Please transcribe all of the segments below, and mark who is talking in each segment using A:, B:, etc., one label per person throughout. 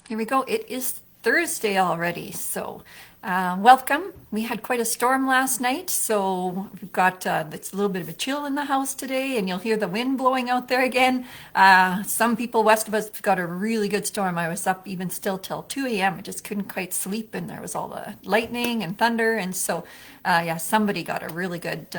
A: Here we go. It is Thursday already, so welcome. We had quite a storm last night, so we've got it's a little bit of a chill in the house today, and you'll hear the wind blowing out there again. Some people west of us got a really good storm. I was up even still till 2 a.m. I just couldn't quite sleep, and there was all the lightning and thunder, and so yeah, somebody got a really good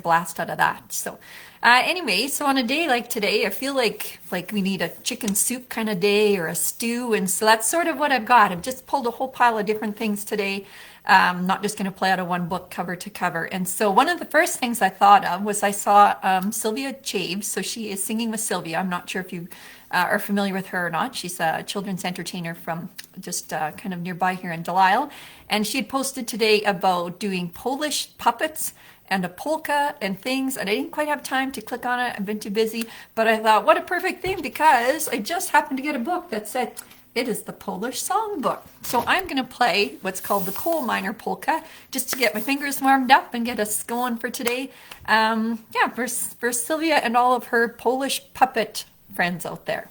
A: blast out of that. So anyway, so on a day like today, I feel like we need a chicken soup kind of day or a stew, and so that's sort of what I've got. I've just pulled a whole pile of different things today. Not just going to play out of one book cover to cover. And so one of the first things I thought of was I saw Sylvia Chaves. So she is singing with Sylvia. I'm not sure if you are familiar with her or not. She's a children's entertainer from just kind of nearby here in Delisle. And she had posted today about doing Polish puppets and a polka and things, and I didn't quite have time to click on it. I've been too busy, but I thought, what a perfect thing, because I just happened to get a book that said it is the Polish songbook. So I'm going to play what's called the coal miner polka, just to get my fingers warmed up and get us going for today. Yeah, for Sylvia and all of her Polish puppet friends out there.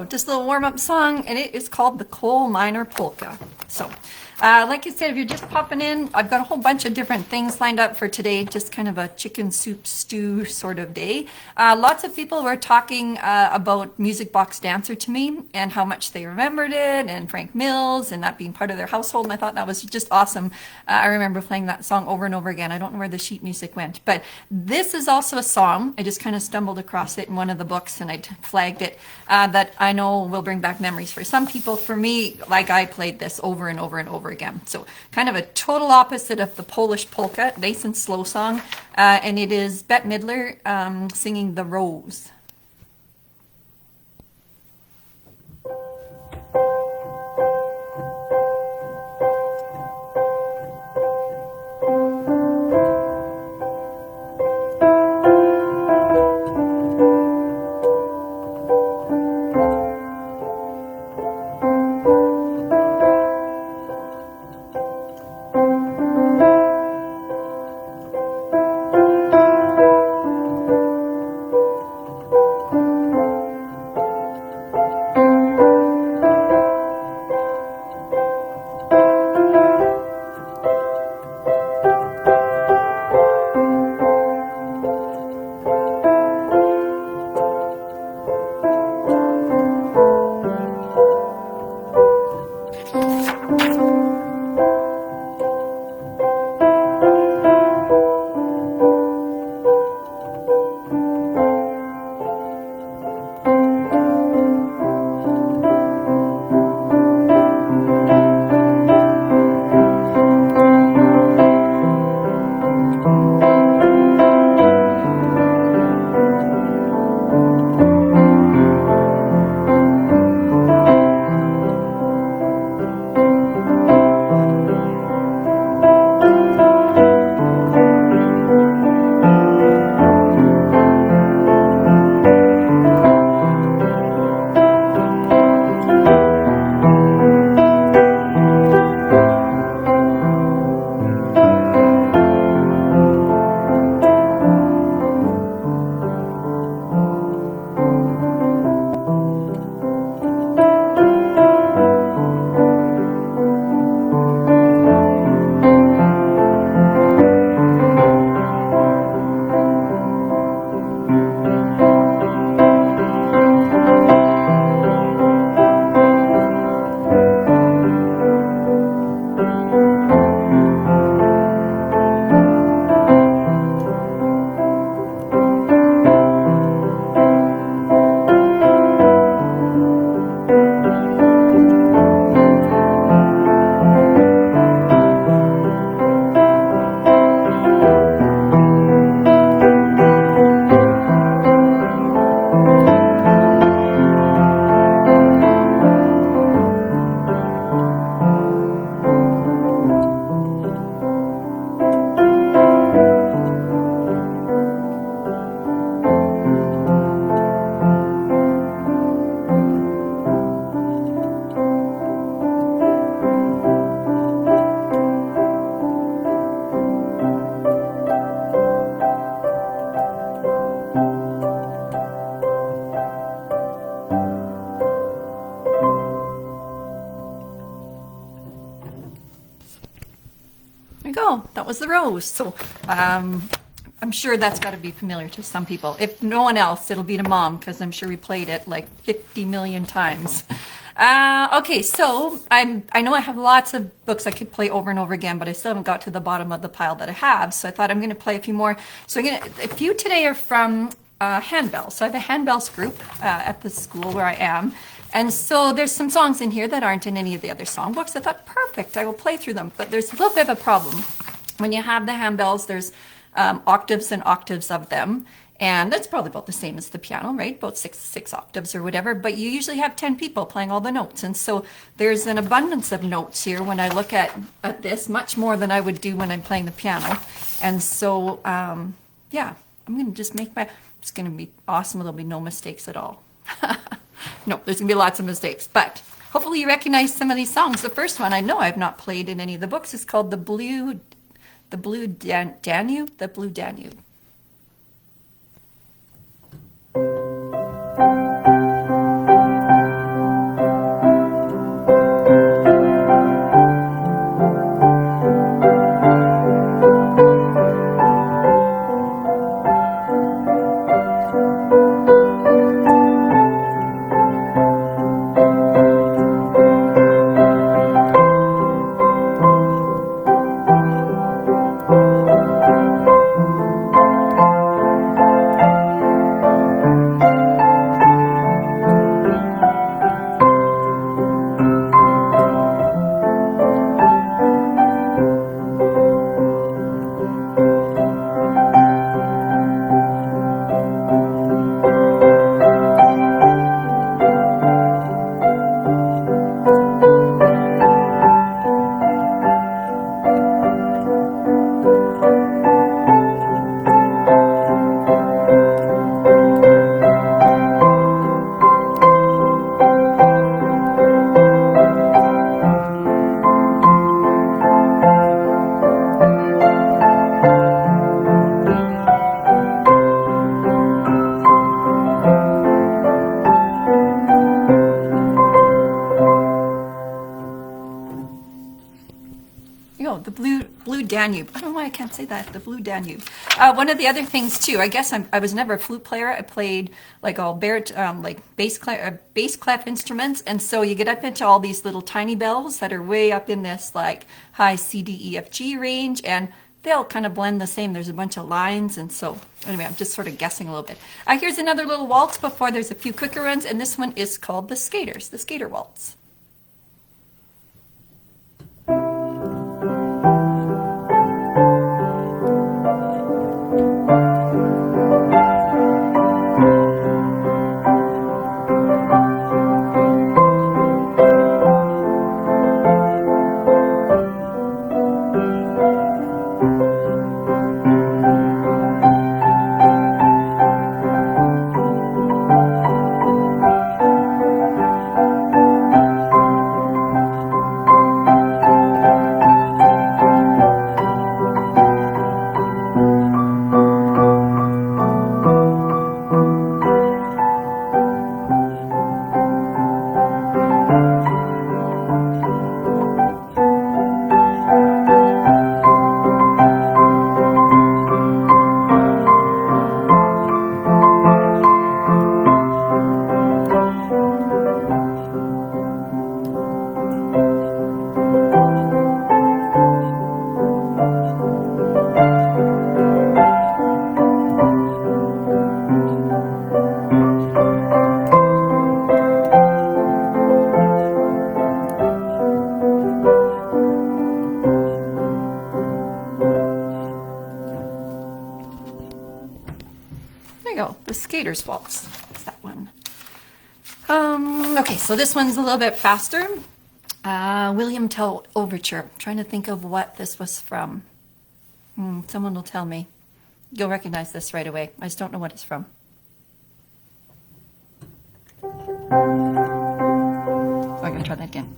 A: Just a little warm-up song, and it is called the Coal Miner Polka. So like I said, if you're just popping in, I've got a whole bunch of different things lined up for today, just kind of a chicken soup stew sort of day. Lots of people were talking about Music Box Dancer to me and how much they remembered it, and Frank Mills and that being part of their household, and I thought that was just awesome. I remember playing that song over and over again. I don't know where the sheet music went, but this is also a song. I just kind of stumbled across it in one of the books, and I flagged it, that I know will bring back memories for some people. For me, like, I played this over and over and over again. So kind of a total opposite of the Polish polka, nice and slow song. And it is Bette Midler singing The Rose. that was the rose. So I'm sure that's got to be familiar to some people. If no one else, it'll be to Mom, because I'm sure we played it like 50 million times. Okay, so I know I have lots of books I could play over and over again, but I still haven't got to the bottom of the pile that I have. So I thought I'm going to play a few more. So a few today are from handbells. So I have a handbells group at the school where I am. And so there's some songs in here that aren't in any of the other songbooks. I thought, perfect, I will play through them. But there's a little bit of a problem. When you have the handbells, there's octaves and octaves of them. And that's probably about the same as the piano, right? About six octaves or whatever. But you usually have 10 people playing all the notes. And so there's an abundance of notes here when I look at this, much more than I would do when I'm playing the piano. And so, yeah, I'm going to just it's going to be awesome. There'll be no mistakes at all. No, there's going to be lots of mistakes. But hopefully you recognize some of these songs. The first one I know I've not played in any of the books is called The Blue Danube. The Blue Danube. Danube. I don't know why I can't say that. The Blue Danube. One of the other things too, I guess I was never a flute player. I played like all like bass clef instruments, and so you get up into all these little tiny bells that are way up in this like high C, D, E, F, G range, and they'll kind of blend the same. There's a bunch of lines, and so anyway, I'm just sort of guessing a little bit. Here's another little waltz before there's a few quicker ones, and this one is called the Skater Waltz. Skater's Waltz. That's that one. Okay, so this one's a little bit faster. William Tell Overture. I'm trying to think of what this was from. Someone will tell me. You'll recognize this right away. I just don't know what it's from. Oh, I'm going to try that again.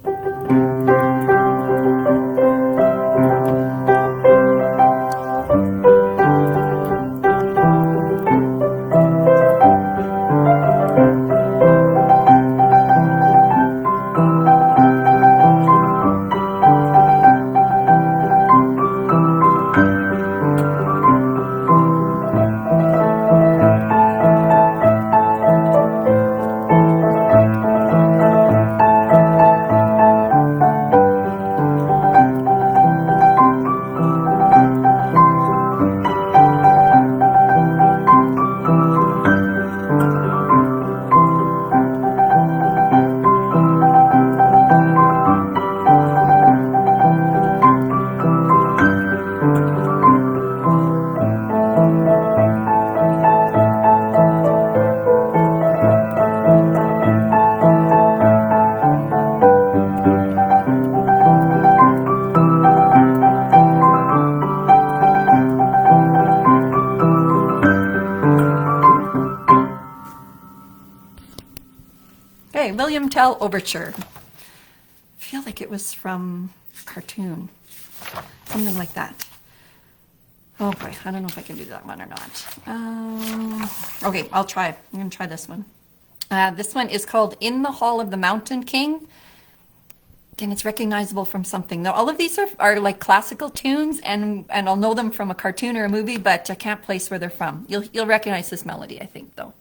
A: William Tell Overture. I feel like it was from a cartoon, something like that. Oh boy, I don't know if I can do that one or not. Okay, I'll try. I'm gonna try this one. This one is called In the Hall of the Mountain King. Again, it's recognizable from something. Now, all of these are like classical tunes, and I'll know them from a cartoon or a movie, but I can't place where they're from. You'll recognize this melody, I think, though.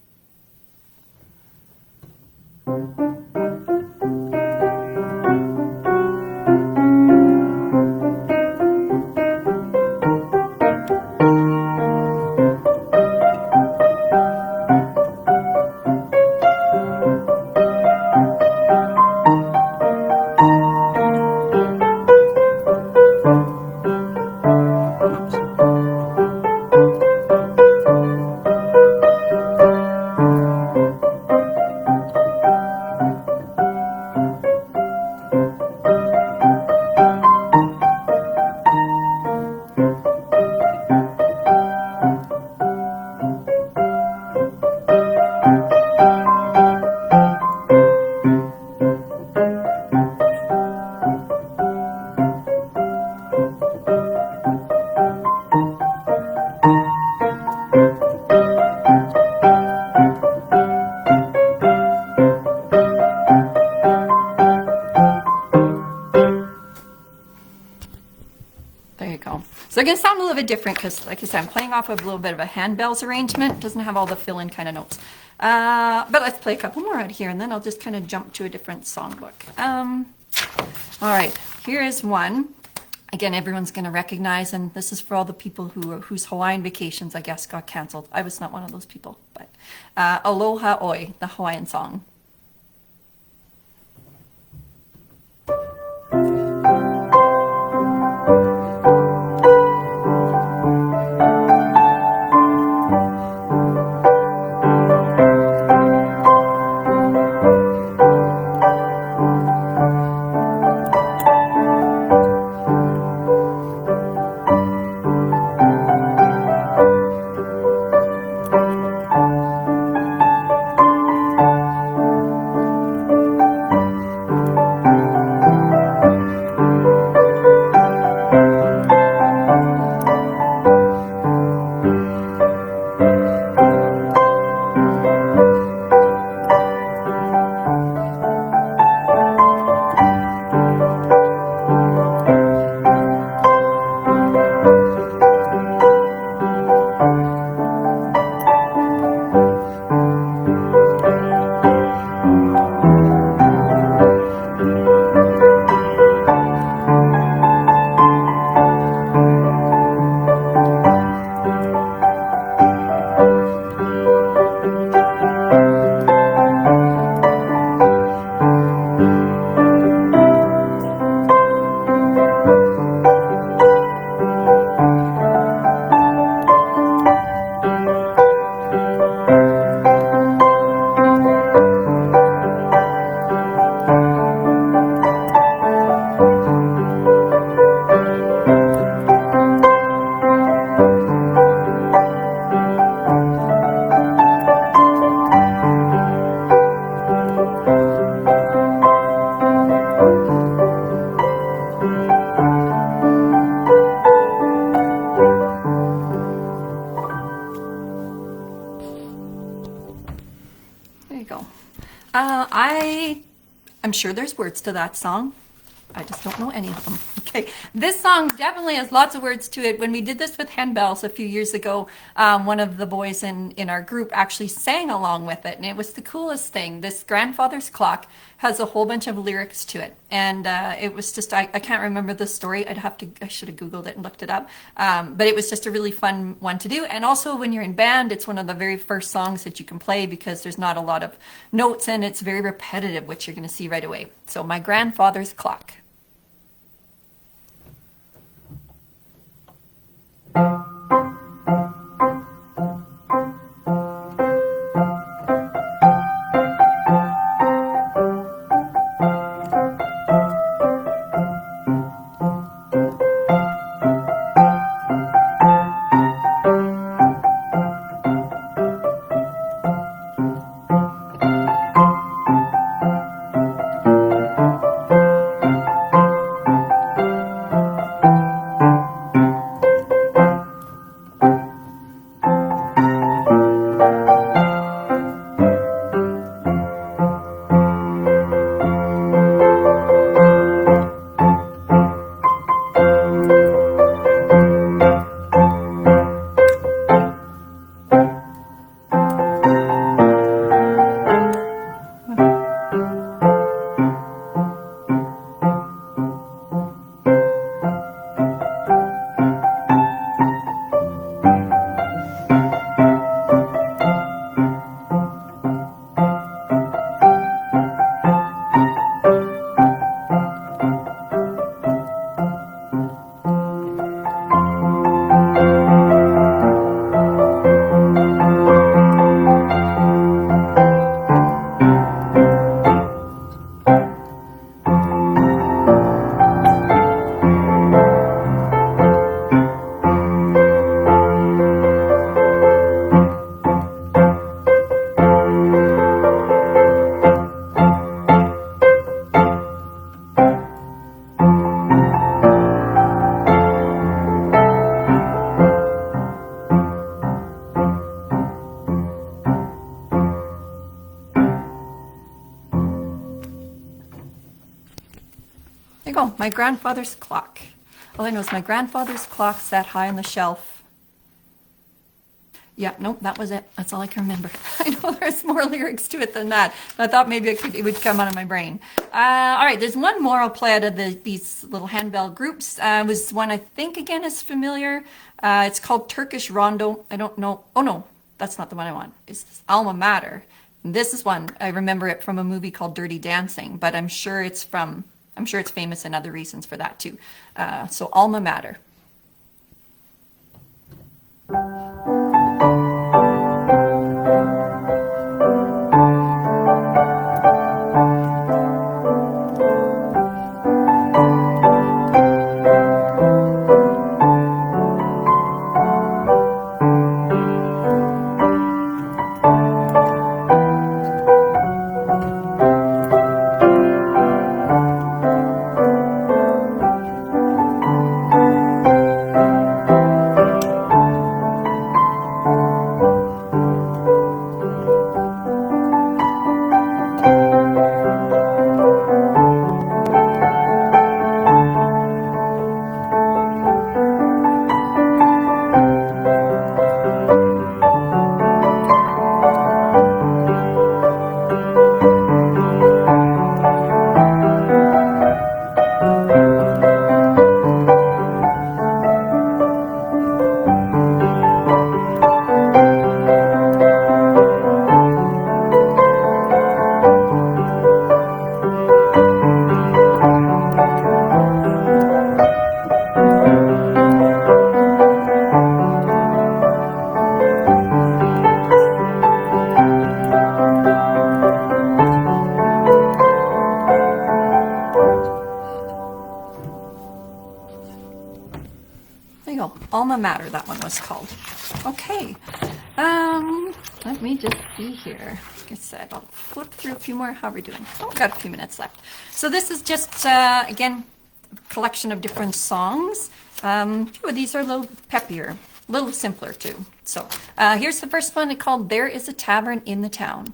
A: So they're going to sound a little bit different because, like I said, I'm playing off of a little bit of a handbells arrangement. It doesn't have all the fill-in kind of notes. But let's play a couple more out here, and then I'll just kind of jump to a different songbook. All right, here is one. Again, everyone's going to recognize, and this is for all the people whose Hawaiian vacations, I guess, got canceled. I was not one of those people, but Aloha Oi, the Hawaiian song. I'm sure there's words to that song. I just don't know any of them. Okay, this song definitely has lots of words to it. When we did this with handbells a few years ago, one of the boys in our group actually sang along with it, and it was the coolest thing. This Grandfather's Clock has a whole bunch of lyrics to it, and it was just, I can't remember the story. I should have Googled it and looked it up, but it was just a really fun one to do. And also when you're in band, it's one of the very first songs that you can play because there's not a lot of notes and it's very repetitive, which you're going to see right away. So My Grandfather's Clock. go. My grandfather's clock. All I know is my grandfather's clock sat high on the shelf. Yeah, nope, that was it. That's all I can remember. I know there's more lyrics to it than that. I thought maybe it would come out of my brain. All right, there's one more I'll play out of these little handbell groups. Was one I think, again, is familiar. It's called Turkish Rondo. I don't know. Oh, no, that's not the one I want. It's Alma Mater. And this is one. I remember it from a movie called Dirty Dancing, but I'm sure it's famous in other reasons for that, too. So Alma Mater. Alma Mater, that one was called. Okay, let me just see here. Like I said, I'll flip through a few more. How are we doing? Oh, got a few minutes left. So this is just, again, a collection of different songs. These are a little peppier, a little simpler too. So here's the first one called There Is a Tavern in the Town.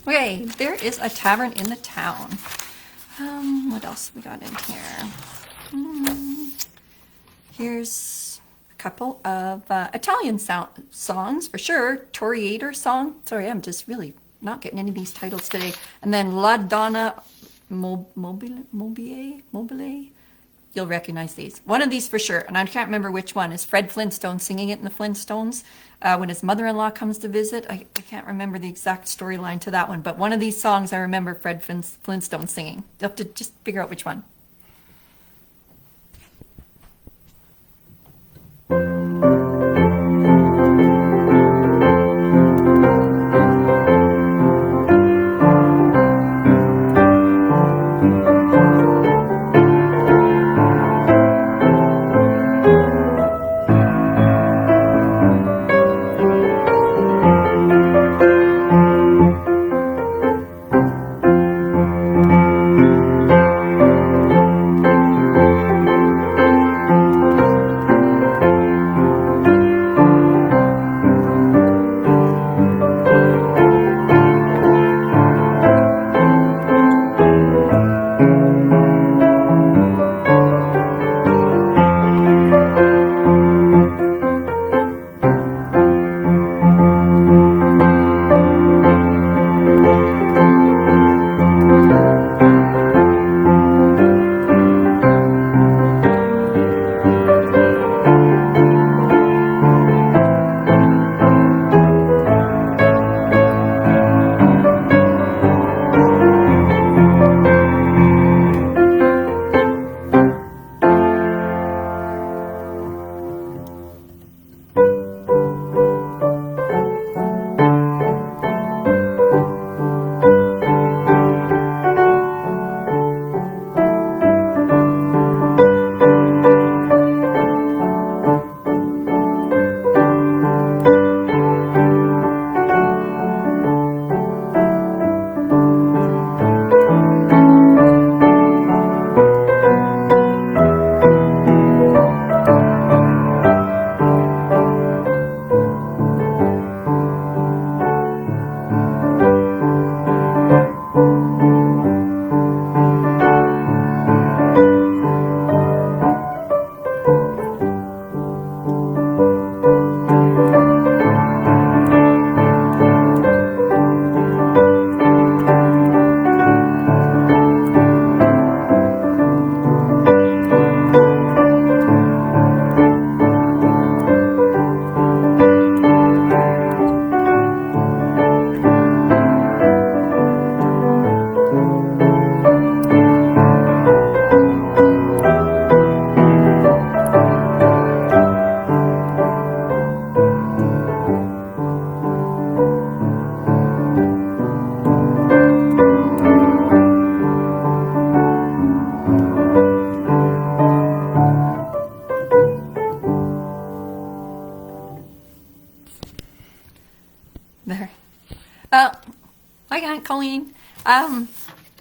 A: Okay, There Is a Tavern in the Town. What else we got in here? Here's a couple of Italian songs for sure. Toreador song. Sorry, I'm just really not getting any of these titles today. And then La Donna Mobile. You'll recognize these. One of these for sure, and I can't remember which one, is Fred Flintstone singing it in the Flintstones when his mother-in-law comes to visit. I can't remember the exact storyline to that one, but one of these songs I remember Fred Flintstone singing. You'll have to just figure out which one. Halloween.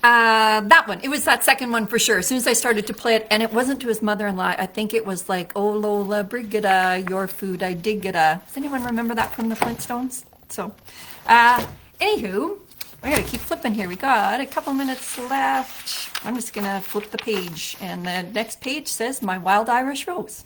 A: That one. It was that second one for sure. As soon as I started to play it, and it wasn't to his mother-in-law. I think it was like, "Oh Lola Brigida, your food I dig it." Does anyone remember that from the Flintstones? So, anywho, I gotta keep flipping here. We got a couple minutes left. I'm just gonna flip the page, and the next page says "My Wild Irish Rose."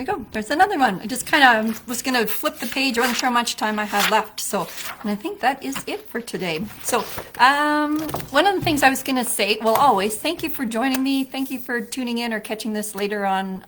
A: we go. There's another one. I just kind of was going to flip the page. I wasn't sure how much time I had left. So, and I think that is it for today. So, one of the things I was going to say, well, always, thank you for joining me. Thank you for tuning in or catching this later on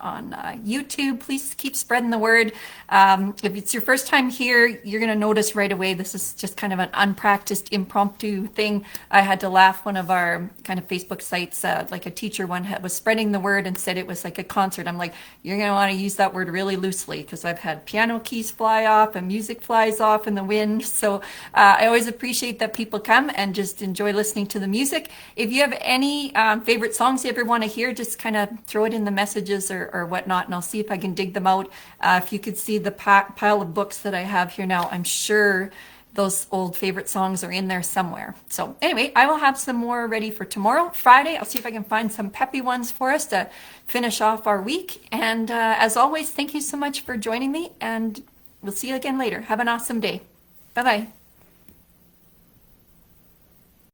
A: YouTube. Please keep spreading the word. If it's your first time here, you're going to notice right away this is just kind of an unpracticed, impromptu thing. I had to laugh. One of our kind of Facebook sites, like a teacher one, was spreading the word and said it was like a concert. I'm like, you're going to want to use that word really loosely because I've had piano keys fly off and music flies off in the wind. So I always appreciate that people come and just enjoy listening to the music. If you have any favorite songs you ever want to hear, just kind of throw it in the messages or whatnot, and I'll see if I can dig them out. If you could see the pile of books that I have here now, I'm sure those old favorite songs are in there somewhere. So anyway, I will have some more ready for tomorrow, Friday. I'll see if I can find some peppy ones for us to finish off our week. And as always, thank you so much for joining me, and we'll see you again later. Have an awesome day. Bye-bye.